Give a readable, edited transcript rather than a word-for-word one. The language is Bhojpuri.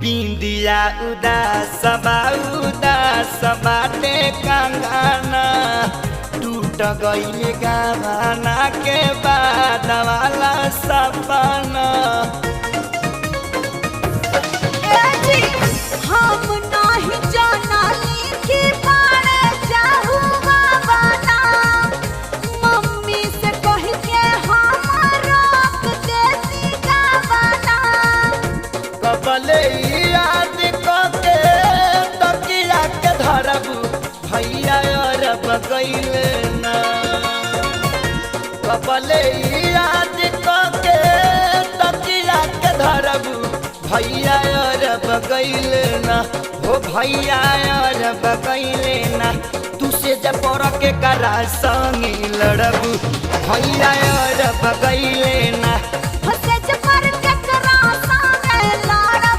बिंदिया उदास बाटे कंगना टूट गईल गाना के बाद वाला सपना। हम नहीं जानली कि बारे चाहुआ बना मम्मी से कह के हम रोक देती गाना। कबले याद के तकिया के धरबू भैया अरब गईले ना। कबले याद के तकिया के धरबू भैया अरब गईले ना। हो भैया अरब गईले ना। तू से जब पर के करा संगी लड़बू भैया अरब गईले ना।